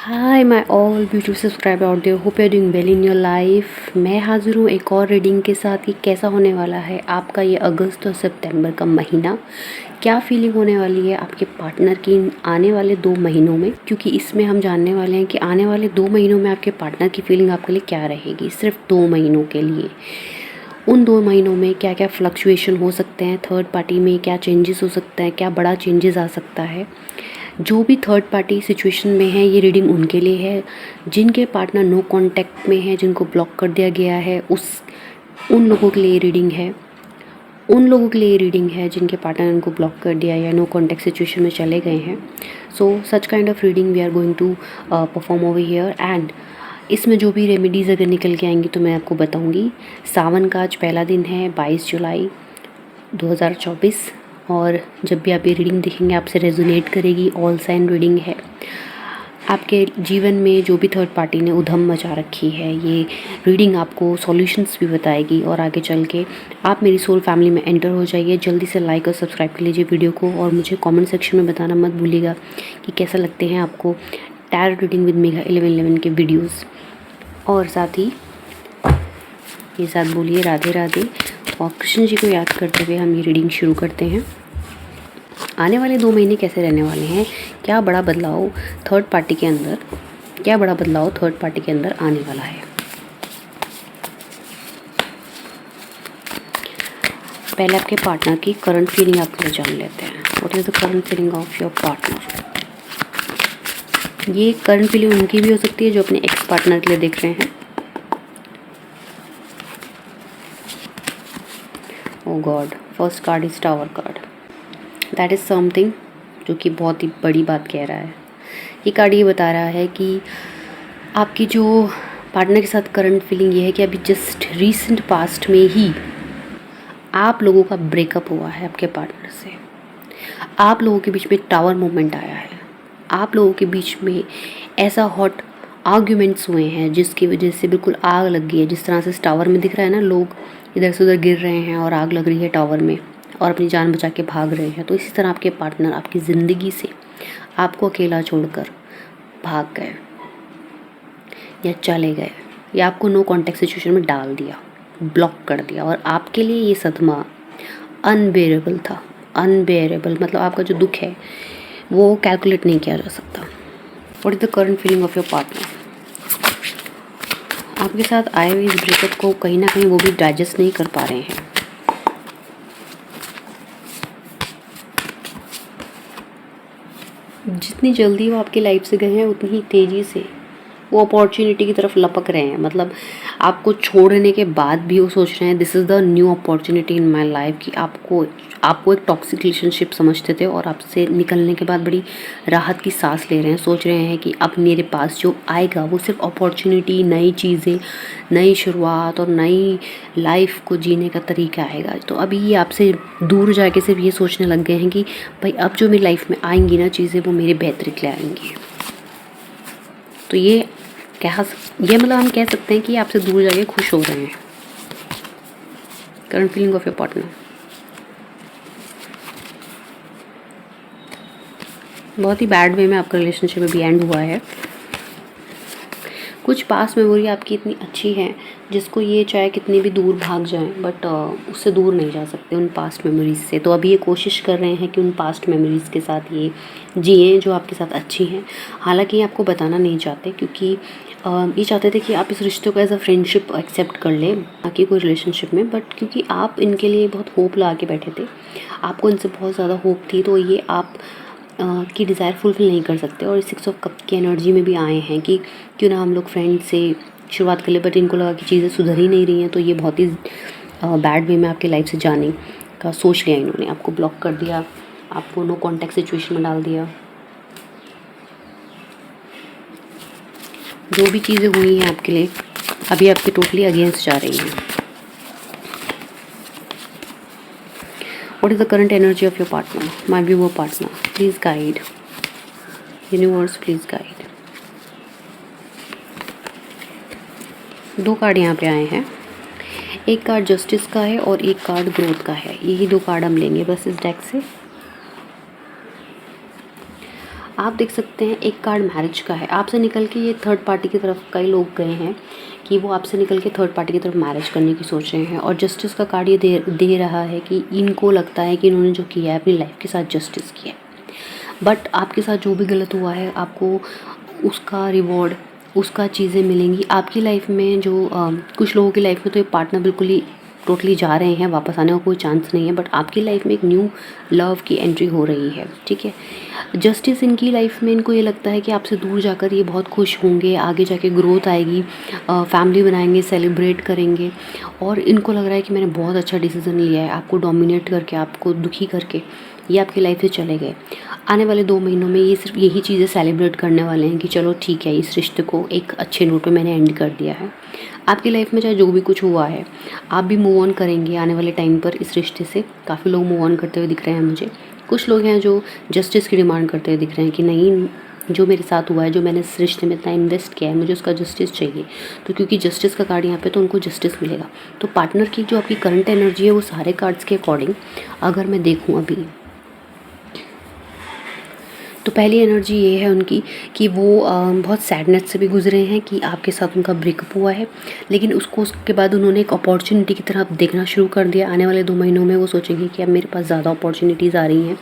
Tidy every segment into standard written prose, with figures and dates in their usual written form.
Hi my all beautiful subscriber out there, hope you are doing well in your life. मैं हाजिर हूँ एक और रीडिंग के साथ कि कैसा होने वाला है आपका ये अगस्त और सितंबर का महीना। क्या फीलिंग होने वाली है आपके पार्टनर की आने वाले 2 महीनों में, क्योंकि इसमें हम जानने वाले हैं कि आने वाले 2 महीनों में आपके पार्टनर की फीलिंग आपके लिए क्या रहेगी। सिर्फ 2 महीनों के लिए उन 2 महीनों में क्या क्या फ्लक्चुएशन हो सकते हैं, थर्ड पार्टी में क्या चेंजेस हो सकता है, क्या बड़ा चेंजेस आ सकता है। जो भी थर्ड पार्टी सिचुएशन में है ये रीडिंग उनके लिए है। जिनके पार्टनर नो कांटेक्ट में है, जिनको ब्लॉक कर दिया गया है, उन लोगों के लिए रीडिंग है। उन लोगों के लिए रीडिंग है जिनके पार्टनर उनको ब्लॉक कर दिया या नो कांटेक्ट सिचुएशन में चले गए हैं। So such kind of reading we are going to perform over here. And इसमें जो भी रेमेडीज़ अगर निकल के आएंगी तो मैं आपको बताऊंगी। सावन का आज पहला दिन है, 22 जुलाई 2024। और जब भी आप ये रीडिंग देखेंगे आपसे रेजोनेट करेगी। ऑल साइन रीडिंग है। आपके जीवन में जो भी थर्ड पार्टी ने उधम मचा रखी है, ये रीडिंग आपको सॉल्यूशंस भी बताएगी। और आगे चल के आप मेरी सोल फैमिली में एंटर हो जाइए। जल्दी से लाइक और सब्सक्राइब कर लीजिए वीडियो को, और मुझे कमेंट सेक्शन में बताना मत भूलिएगा कि कैसा लगते हैं आपको टैरो रीडिंग विद मेघा 1111 के वीडियोज़। और साथ ही ये साथ बोलिए राधे राधे, और कृष्ण जी को याद करते हुए हम ये रीडिंग शुरू करते हैं। आने वाले 2 महीने कैसे रहने वाले हैं, क्या बड़ा बदलाव थर्ड पार्टी के अंदर आने वाला है। पहले आपके पार्टनर की करंट फीलिंग आपके लिए जान लेते हैं। What is the current feeling of your partner. ये करंट फीलिंग उनकी भी हो सकती है जो अपने एक्स पार्टनर के लिए देख रहे हैं। Oh God, first card is tower card. That is something जो कि बहुत ही बड़ी बात कह रहा है। ये कार्ड ये बता रहा है कि आपकी जो पार्टनर के साथ करंट फीलिंग ये है कि अभी जस्ट रीसेंट पास्ट में ही आप लोगों का ब्रेकअप हुआ है आपके पार्टनर से। आप लोगों के बीच में टावर मूवमेंट आया है। आप लोगों के बीच में ऐसा हॉट आर्ग्यूमेंट्स हुए हैं जिसकी वजह से बिल्कुल आग लग गई है। जिस तरह से इस टावर में दिख रहा है ना, लोग इधर से उधर गिर रहे हैं और आग लग रही है टावर में और अपनी जान बचा के भाग रहे हैं। तो इसी तरह आपके पार्टनर आपकी ज़िंदगी से आपको अकेला छोड़कर भाग गए या चले गए, या आपको नो कांटेक्ट सिचुएशन में डाल दिया, ब्लॉक कर दिया। और आपके लिए ये सदमा अनबेरेबल था। अनबेरेबल मतलब आपका जो दुख है वो कैलकुलेट नहीं किया जा सकता। What is the current feeling of your partner. आपके साथ आए हुए इस ब्रेकअप को कहीं ना कहीं वो भी डाइजेस्ट नहीं कर पा रहे हैं। जितनी जल्दी वो आपकी लाइफ से गए हैं उतनी ही तेज़ी से वो अपॉर्चुनिटी की तरफ लपक रहे हैं। मतलब आपको छोड़ने के बाद भी वो सोच रहे हैं this is the new opportunity in my life. कि आपको एक टॉक्सिक रिलेशनशिप समझते थे और आपसे निकलने के बाद बड़ी राहत की सांस ले रहे हैं। सोच रहे हैं कि अब मेरे पास जो आएगा वो सिर्फ अपॉर्चुनिटी, नई चीज़ें, नई शुरुआत और नई लाइफ को जीने का तरीका आएगा। तो अभी ये आपसे दूर जाके सिर्फ ये सोचने लग गए हैं कि भाई अब जो मेरी लाइफ में आएंगी ना चीज़ें वो मेरे बेहतरी के लिए आएंगी। तो ये मतलब हम कह सकते हैं कि आपसे दूर जाके खुश हो रहे हैं। Current feeling of your partner. बहुत ही बैड वे में आपका रिलेशनशिप अभी एंड हुआ है। कुछ पास्ट मेमोरी आपकी इतनी अच्छी है जिसको ये चाहे कितनी भी दूर भाग जाएं बट उससे दूर नहीं जा सकते उन पास्ट मेमोरीज से। तो अभी ये कोशिश कर रहे हैं कि उन पास्ट मेमोरीज़ के साथ ये जिए जो आपके साथ अच्छी हैं। हालांकि ये आपको बताना नहीं चाहते क्योंकि ये चाहते थे कि आप इस रिश्ते को एज अ फ्रेंडशिप एक्सेप्ट कर लें, बाकी कोई रिलेशनशिप में। बट क्योंकि आप इनके लिए बहुत होप ला के बैठे थे, आपको इनसे बहुत ज़्यादा होप थी, तो ये आप की डिज़ायर फुलफिल नहीं कर सकते। और 6 ऑफ कप की एनर्जी में भी आए हैं कि क्यों ना हम लोग फ्रेंड से शुरुआत कर ले। बट इनको लगा कि चीज़ें सुधर ही नहीं रही हैं, तो ये बहुत ही बैड वे में आपके लाइफ से जाने का सोच लिया। इन्होंने आपको ब्लॉक कर दिया, आपको नो कॉन्टैक्ट सिचुएशन में डाल दिया। जो भी चीज़ें हुई हैं आपके लिए अभी आपके टोटली अगेंस्ट जा रही हैं। What is the current energy of your partner, my viewer partner? Please guide. Universe, please guide. 2 card यहाँ पे आए हैं। एक कार्ड जस्टिस का है और एक कार्ड ग्रोथ का है। यही 2 कार्ड हम लेंगे बस इस डेक से। आप देख सकते हैं एक कार्ड मैरिज का है, आपसे निकल के ये थर्ड पार्टी की तरफ कई लोग गए हैं कि वो आपसे निकल के थर्ड पार्टी की तरफ मैरिज करने की सोच रहे हैं। और जस्टिस का कार्ड ये दे रहा है कि इनको लगता है कि इन्होंने जो किया है अपनी लाइफ के साथ जस्टिस किया है, बट आपके साथ जो भी गलत हुआ है आपको उसका रिवॉर्ड, उसका चीज़ें मिलेंगी आपकी लाइफ में। जो कुछ लोगों की लाइफ में तो ये पार्टनर बिल्कुल ही टोटली जा रहे हैं, वापस आने का कोई चांस नहीं है, बट आपकी लाइफ में एक न्यू लव की एंट्री हो रही है, ठीक है। जस्टिस इनकी लाइफ में, इनको ये लगता है कि आपसे दूर जाकर ये बहुत खुश होंगे, आगे जाके ग्रोथ आएगी, फैमिली बनाएंगे, सेलिब्रेट करेंगे, और इनको लग रहा है कि मैंने बहुत अच्छा डिसीज़न लिया है, आपको डोमिनेट करके, आपको दुखी करके ये आपकी लाइफ से चले गए। आने वाले 2 महीनों में ये सिर्फ यही चीज़ें सेलिब्रेट करने वाले हैं कि चलो ठीक है, इस रिश्ते को एक अच्छे नोट पे मैंने एंड कर दिया है। आपकी लाइफ में चाहे जो भी कुछ हुआ है, आप भी मूव ऑन करेंगे आने वाले टाइम पर इस रिश्ते से। काफ़ी लोग मूव ऑन करते हुए दिख रहे हैं मुझे। कुछ लोग हैं जो जस्टिस की डिमांड करते हुए दिख रहे हैं कि नहीं, जो मेरे साथ हुआ है, जो मैंने इस रिश्ते में इतना इन्वेस्ट किया है, मुझे उसका जस्टिस चाहिए। तो क्योंकि जस्टिस का कार्ड यहाँ पे, तो उनको जस्टिस मिलेगा। तो पार्टनर की जो आपकी करंट एनर्जी है वो सारे कार्ड्स के अकॉर्डिंग अगर मैं देखूँ अभी, तो पहली एनर्जी ये है उनकी कि वो बहुत सैडनेस से भी गुजरे हैं कि आपके साथ उनका ब्रेकअप हुआ है, लेकिन उसके बाद उन्होंने एक अपॉर्चुनिटी की तरफ देखना शुरू कर दिया। आने वाले 2 महीनों में वो सोचेंगे कि अब मेरे पास ज़्यादा अपॉर्चुनिटीज़ आ रही हैं,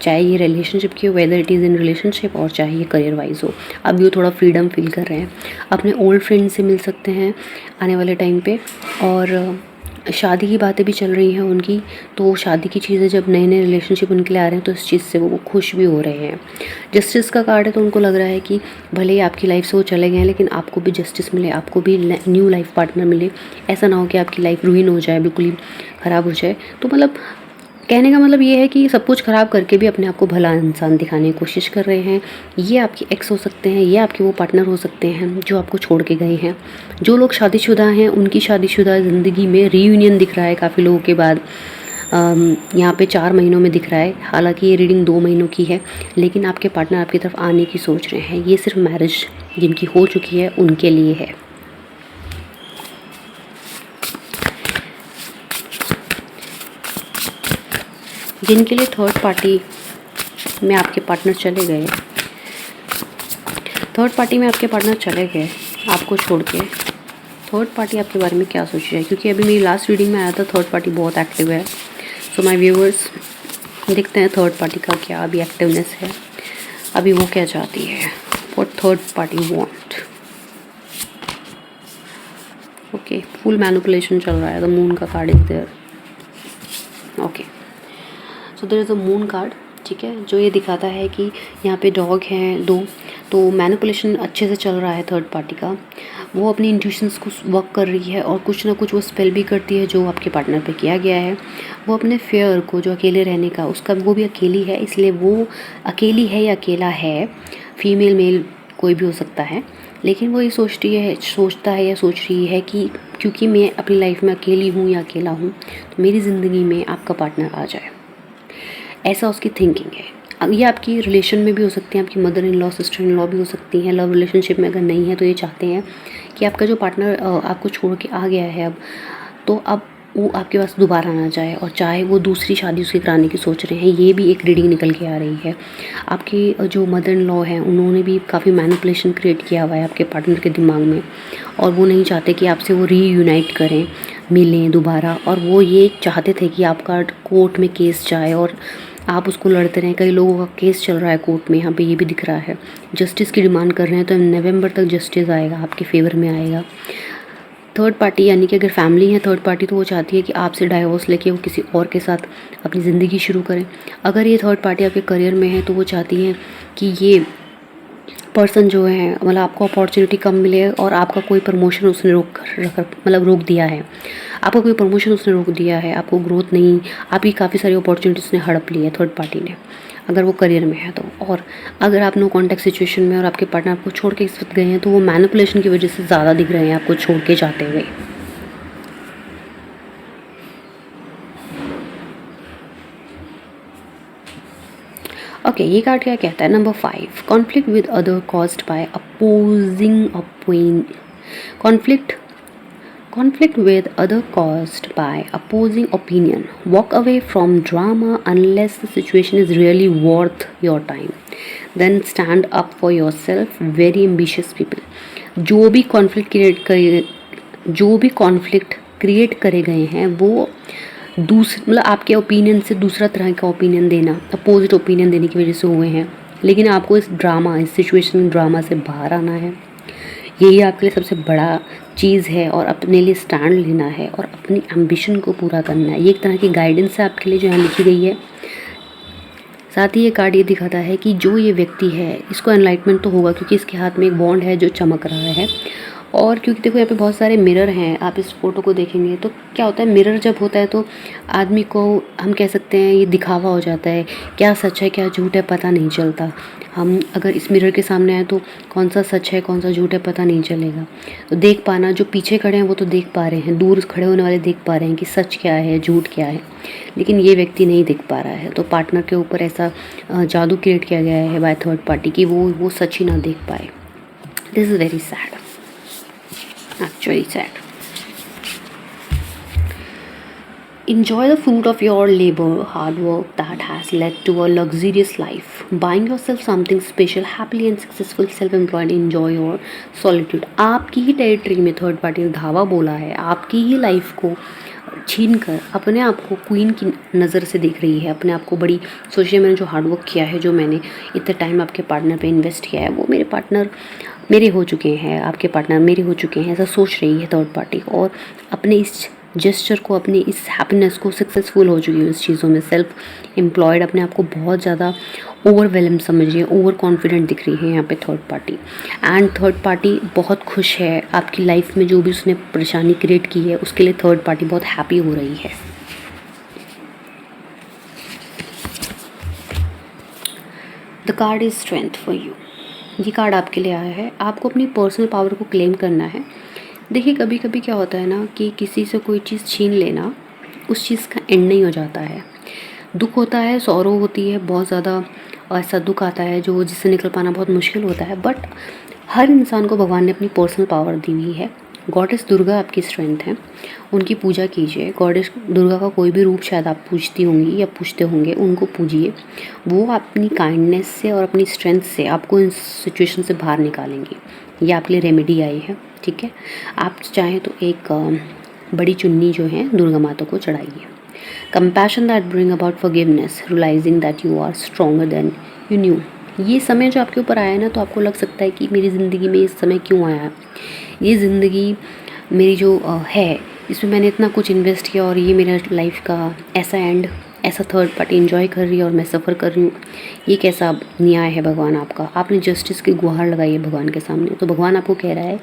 चाहे ये रिलेशनशिप की हो, whether it is in relationship, और चाहे ये करियर वाइज हो। अभी वो थोड़ा फ्रीडम फील कर रहे हैं, अपने ओल्ड फ्रेंड से मिल सकते हैं आने वाले टाइम पर। और शादी की बातें भी चल रही हैं उनकी, तो शादी की चीज़ें, जब नए नए रिलेशनशिप उनके लिए आ रहे हैं तो इस चीज़ से वो खुश भी हो रहे हैं। जस्टिस का कार्ड है, तो उनको लग रहा है कि भले ही आपकी लाइफ से वो चले गए हैं, लेकिन आपको भी जस्टिस मिले, आपको भी न्यू लाइफ पार्टनर मिले। ऐसा ना हो कि आपकी लाइफ रूइन हो जाए, बिल्कुल ही ख़राब हो जाए। तो मतलब कहने का मतलब ये है कि सब कुछ ख़राब करके भी अपने आप को भला इंसान दिखाने की कोशिश कर रहे हैं। ये आपके एक्स हो सकते हैं, ये आपके वो पार्टनर हो सकते हैं जो आपको छोड़ के गए हैं। जो लोग शादीशुदा हैं उनकी शादीशुदा ज़िंदगी में रीयूनियन दिख रहा है काफ़ी लोगों के बाद। यहाँ पे 4 महीनों में दिख रहा है, हालांकि ये रीडिंग 2 महीनों की है, लेकिन आपके पार्टनर आपकी तरफ आने की सोच रहे हैं। ये सिर्फ मैरिज जिनकी हो चुकी है उनके लिए है। जिनके लिए थर्ड पार्टी में आपके पार्टनर चले गए, थर्ड पार्टी में आपके पार्टनर चले गए आपको छोड़ के, थर्ड पार्टी आपके बारे में क्या सोच रही है? क्योंकि अभी मेरी लास्ट रीडिंग में आया था थर्ड पार्टी बहुत एक्टिव है। सो माय व्यूअर्स, देखते हैं थर्ड पार्टी का क्या अभी एक्टिवनेस है, अभी वो क्या चाहती है, what third party want. Okay, full manipulation चल रहा है, द मून का card is there. Okay, so there is a moon card, ठीक है, जो ये दिखाता है कि यहाँ पे डॉग हैं 2, तो मैनिपुलेशन अच्छे से चल रहा है थर्ड पार्टी का। वो अपनी इंट्यूशंस को वर्क कर रही है और कुछ ना कुछ वो स्पेल भी करती है जो आपके पार्टनर पे किया गया है। वो अपने फेयर को, जो अकेले रहने का उसका, वो भी अकेली है, इसलिए वो अकेली है या अकेला है, फीमेल मेल कोई भी हो सकता है, लेकिन वो ये सोचता है या सोच रही है कि क्योंकि मैं अपनी लाइफ में अकेली हूँ या अकेला हूँ, तो मेरी ज़िंदगी में आपका पार्टनर आ जाए, ऐसा उसकी थिंकिंग है। अब ये आपकी रिलेशन में भी हो सकती है, आपकी mother in law, sister in law भी हो सकती हैं। लव रिलेशनशिप में अगर नहीं है तो ये चाहते हैं कि आपका जो पार्टनर आपको छोड़ के आ गया है अब, तो अब वो आपके पास दोबारा ना जाए, और चाहे वो दूसरी शादी उसकी कराने की सोच रहे हैं। ये भी एक रीडिंग निकल के आ रही है। आपकी जो मदर इन लॉ हैं उन्होंने भी काफ़ी मैनिपुलेशन क्रिएट किया हुआ है आपके पार्टनर के दिमाग में, और वो नहीं चाहते कि आपसे वो रीयूनाइट करें, मिलें दोबारा, और वो ये चाहते थे कि आपका कोर्ट में केस जाए और आप उसको लड़ते रहें। कई लोगों का केस चल रहा है कोर्ट में, यहाँ पे ये भी दिख रहा है। जस्टिस की डिमांड कर रहे हैं, तो नवंबर तक जस्टिस आएगा, आपके फेवर में आएगा। थर्ड पार्टी यानी कि अगर फैमिली है थर्ड पार्टी, तो वो चाहती है कि आपसे डाइवोर्स लेके वो किसी और के साथ अपनी ज़िंदगी शुरू करें। अगर ये थर्ड पार्टी आपके करियर में है तो वो चाहती है कि ये पर्सन जो है, मतलब आपको अपॉर्चुनिटी कम मिले और आपका कोई प्रमोशन उसने रोक दिया है, आपका कोई प्रमोशन उसने रोक दिया है, आपको ग्रोथ नहीं, आपकी काफ़ी सारी अपॉर्चुनिटी उसने हड़प ली है थर्ड पार्टी ने, अगर वो करियर में है तो। और अगर आप नो कॉन्टैक्ट सिचुएशन में और आपके पार्टनर आपको छोड़ के इस वक्त गए हैं, तो वो मैनिपुलेशन की वजह से ज़्यादा दिख रहे हैं आपको छोड़ के जाते हुए। ओके, ये कार्ड क्या कहता है? Number 5, conflict with other caused by opposing conflict with other caused by opposing opinion. Walk away from drama unless the situation is really worth your time. Then stand up for your self, very ambitious people. जो भी conflict create करे गए हैं वो मतलब आपके opinion से दूसरा तरह का ओपिनियन देना, अपोजिट ओपिनियन देने की वजह से हुए हैं, लेकिन आपको इस सिचुएशन ड्रामा से बाहर आना है। यही आपके लिए सबसे बड़ा चीज़ है और अपने लिए स्टैंड लेना है और अपनी एम्बिशन को पूरा करना है। ये एक तरह की गाइडेंस है आपके लिए जो यहाँ लिखी गई है। साथ ही ये कार्ड ये दिखाता है कि जो ये व्यक्ति है इसको एनलाइटमेंट तो होगा, क्योंकि इसके हाथ में एक बॉन्ड है जो चमक रहा है। और क्योंकि देखो यहाँ पे बहुत सारे मिरर हैं, आप इस फोटो को देखेंगे तो क्या होता है, मिरर जब होता है तो आदमी को हम कह सकते हैं ये दिखावा हो जाता है, क्या सच है क्या झूठ है पता नहीं चलता। हम अगर इस मिरर के सामने आए तो कौन सा सच है कौन सा झूठ है पता नहीं चलेगा। तो देख पाना, जो पीछे खड़े हैं वो तो देख पा रहे हैं, दूर खड़े होने वाले देख पा रहे हैं कि सच क्या है झूठ क्या है, लेकिन ये व्यक्ति नहीं देख पा रहा है। तो पार्टनर के ऊपर ऐसा जादू क्रिएट किया गया है बाय थर्ड पार्टी कि वो सच ही ना देख पाए। This is very sad, actually sad. Enjoy the fruit of your labor, hard work that has led to a luxurious life. Buying yourself something special, happily and successful, self-employed, enjoy your solitude. आपकी ही territory में third party ने धावा बोला है, आपकी ही life को छीन कर अपने आप को क्वीन की नज़र से देख रही है, अपने आप को बड़ी सोचिए मैंने जो हार्डवर्क किया है, जो मैंने इतने टाइम आपके पार्टनर पे इन्वेस्ट किया है, वो मेरे पार्टनर मेरे हो चुके हैं, आपके पार्टनर मेरे हो चुके हैं, ऐसा सोच रही है थर्ड पार्टी। और अपने इस जेस्चर को, अपने इस हैप्पीनेस को सक्सेसफुल हो चुकी है इस चीज़ों में, सेल्फ एम्प्लॉयड, अपने आप को बहुत ज़्यादा ओवरवेलम समझ रही है, ओवर कॉन्फिडेंट दिख रही है यहाँ पे third party. And third party बहुत खुश है, आपकी लाइफ में जो भी उसने परेशानी क्रिएट की है उसके लिए थर्ड पार्टी बहुत हैप्पी हो रही है। The card is strength for you. ये कार्ड आपके लिए आया है, आपको अपनी पर्सनल पावर को क्लेम करना है। देखिए कभी कभी क्या होता है ना कि किसी से कोई चीज़ छीन लेना उस चीज़ का एंड नहीं हो जाता है। दुख होता है, सौरो होती है, बहुत ज़्यादा ऐसा दुख आता है जो जिससे निकल पाना बहुत मुश्किल होता है। बट हर इंसान को भगवान ने अपनी पर्सनल पावर दी हुई है। गॉडेस दुर्गा आपकी स्ट्रेंथ है, उनकी पूजा कीजिए। गॉडेस दुर्गा का कोई भी रूप शायद आप पूजती होंगी या पूजते होंगे, उनको पूजिए। वो अपनी काइंडनेस से और अपनी स्ट्रेंथ से आपको इन सिचुएशन से बाहर निकालेंगी। ये आपके लिए रेमेडी आई है, ठीक है। आप चाहें तो एक बड़ी चुन्नी जो है दुर्गा माता को चढ़ाइए। Compassion that bring about forgiveness, realizing that you are stronger than you knew. ये समय जो आपके ऊपर आया है ना, तो आपको लग सकता है कि मेरी ज़िंदगी में इस समय क्यों आया, ये ज़िंदगी मेरी जो है इसमें मैंने इतना कुछ इन्वेस्ट किया और ये मेरा लाइफ का ऐसा एंड, ऐसा थर्ड पार्टी एंजॉय कर रही है और मैं सफ़र कर रही हूँ, ये कैसा न्याय है भगवान आपका। आपने जस्टिस की गुहार लगाई है भगवान के सामने। तो भगवान आपको कह रहा है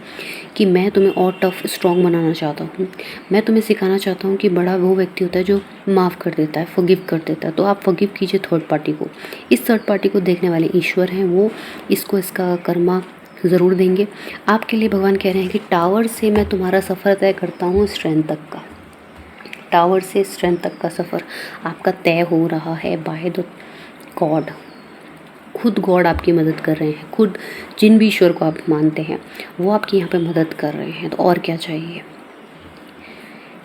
कि मैं तुम्हें और टफ स्ट्रॉन्ग बनाना चाहता हूँ, मैं तुम्हें सिखाना चाहता हूँ कि बड़ा वो व्यक्ति होता है जो माफ़ कर देता है, फॉरगिव कर देता है। तो आप फॉरगिव कीजिए थर्ड पार्टी को। इस थर्ड पार्टी को देखने वाले ईश्वर हैं, वो इसको इसका कर्मा ज़रूर देंगे। आपके लिए भगवान कह रहे हैं कि टावर से मैं तुम्हारा सफ़र तय करता हूँ स्ट्रेंथ तक का। टावर से स्ट्रेंथ तक का सफ़र आपका तय हो रहा है बाय द गॉड। खुद गॉड आपकी मदद कर रहे हैं, खुद जिन भी ईश्वर को आप मानते हैं वो आपकी यहाँ पे मदद कर रहे हैं। तो और क्या चाहिए,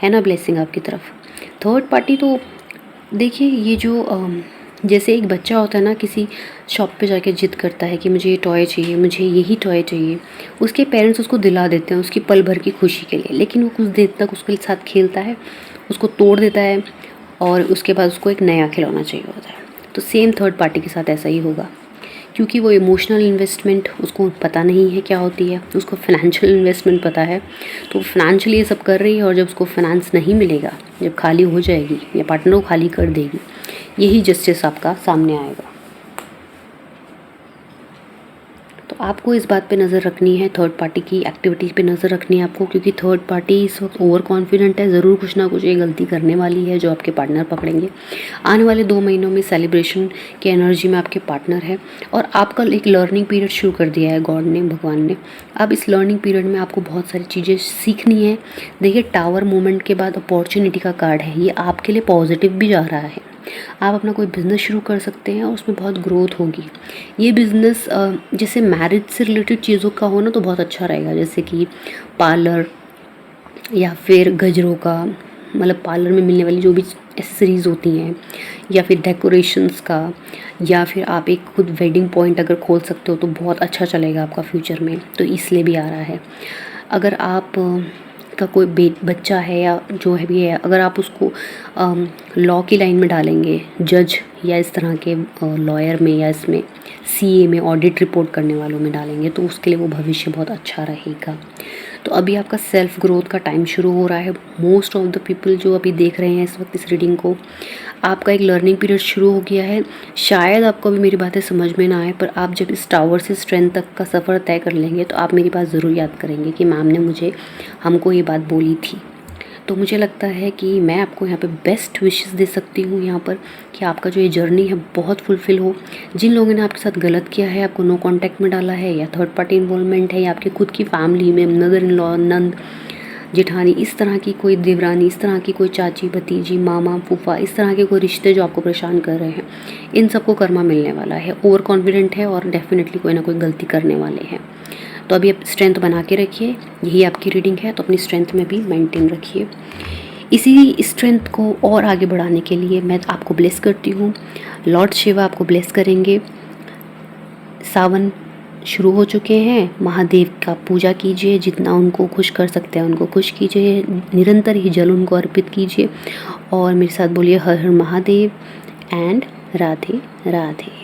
है ना ब्लेसिंग आपकी तरफ। थर्ड पार्टी तो देखिए ये जो जैसे एक बच्चा होता है ना, किसी शॉप पे जाके जिद करता है कि मुझे ये टॉय चाहिए, मुझे यही टॉय चाहिए, उसके पेरेंट्स उसको दिला देते हैं उसकी पल भर की खुशी के लिए, लेकिन वो कुछ देर तक उसके साथ खेलता है, उसको तोड़ देता है और उसके बाद उसको एक नया खिलौना चाहिए होता है। तो सेम थर्ड पार्टी के साथ ऐसा ही होगा, क्योंकि वो इमोशनल इन्वेस्टमेंट उसको पता नहीं है क्या होती है, उसको फाइनेंशियल इन्वेस्टमेंट पता है। तो फाइनेंशियली ये सब कर रही है और जब उसको फाइनेंस नहीं मिलेगा, जब खाली हो जाएगी या पार्टनर को खाली कर देगी, यही जस्टिस आपका सामने आएगा। तो आपको इस बात पे नज़र रखनी है, थर्ड पार्टी की एक्टिविटीज़ पे नज़र रखनी है आपको, क्योंकि थर्ड पार्टी इस वक्त ओवर कॉन्फिडेंट है, ज़रूर कुछ ना कुछ ये गलती करने वाली है जो आपके पार्टनर पकड़ेंगे। आने वाले 2 महीनों में सेलिब्रेशन के एनर्जी में आपके पार्टनर है और आपका एक लर्निंग पीरियड शुरू कर दिया है गॉड ने, भगवान ने। अब इस लर्निंग पीरियड में आपको बहुत सारी चीज़ें सीखनी है। देखिए टावर मूवमेंट के बाद अपॉर्चुनिटी का कार्ड है, ये आपके लिए पॉजिटिव भी जा रहा है। आप अपना कोई बिज़नेस शुरू कर सकते हैं और उसमें बहुत ग्रोथ होगी। ये बिज़नेस जैसे मैरिज से रिलेटेड चीज़ों का हो ना तो बहुत अच्छा रहेगा, जैसे कि पार्लर या फिर गजरों का, मतलब पार्लर में मिलने वाली जो भी एसेसरीज़ होती हैं, या फिर डेकोरेशंस का, या फिर आप एक खुद वेडिंग पॉइंट अगर खोल सकते हो तो बहुत अच्छा चलेगा आपका फ्यूचर में, तो इसलिए भी आ रहा है। अगर आप का कोई बच्चा है या जो है भी है, अगर आप उसको लॉ की लाइन में डालेंगे, जज या इस तरह के लॉयर में, या इसमें सीए में, ऑडिट रिपोर्ट करने वालों में डालेंगे, तो उसके लिए वो भविष्य बहुत अच्छा रहेगा। तो अभी आपका सेल्फ ग्रोथ का टाइम शुरू हो रहा है। मोस्ट ऑफ द पीपल जो अभी देख रहे हैं इस वक्त इस रीडिंग को, आपका एक लर्निंग पीरियड शुरू हो गया है। शायद आपको अभी मेरी बातें समझ में ना आए, पर आप जब इस टावर से स्ट्रेंथ तक का सफ़र तय कर लेंगे तो आप मेरी बात ज़रूर याद करेंगे कि मैम ने हमको ये बात बोली थी। तो मुझे लगता है कि मैं आपको यहाँ पे बेस्ट विशेस दे सकती हूँ यहाँ पर, कि आपका जो ये जर्नी है बहुत फुलफ़िल हो। जिन लोगों ने आपके साथ गलत किया है, आपको नो कांटेक्ट में डाला है, या थर्ड पार्टी इन्वॉल्वमेंट है, या आपकी खुद की फैमिली में मदर इन लॉ, नंद, जेठानी, इस तरह की कोई देवरानी, इस तरह की कोई चाची, भतीजी, मामा, फूफा, इस तरह के कोई रिश्ते जो आपको परेशान कर रहे हैं, इन सबको कर्मा मिलने वाला है। ओवर कॉन्फिडेंट है और डेफिनेटली कोई ना कोई गलती करने वाले हैं। तो अभी आप स्ट्रेंथ बना के रखिए, यही आपकी रीडिंग है, तो अपनी स्ट्रेंथ में भी मेंटेन रखिए। इसी स्ट्रेंथ को और आगे बढ़ाने के लिए मैं आपको ब्लेस करती हूँ। लॉर्ड शिवा आपको ब्लेस करेंगे। सावन शुरू हो चुके हैं, महादेव का पूजा कीजिए, जितना उनको खुश कर सकते हैं उनको खुश कीजिए, निरंतर ही जल उनको अर्पित कीजिए, और मेरे साथ बोलिए हर हर महादेव एंड राधे राधे।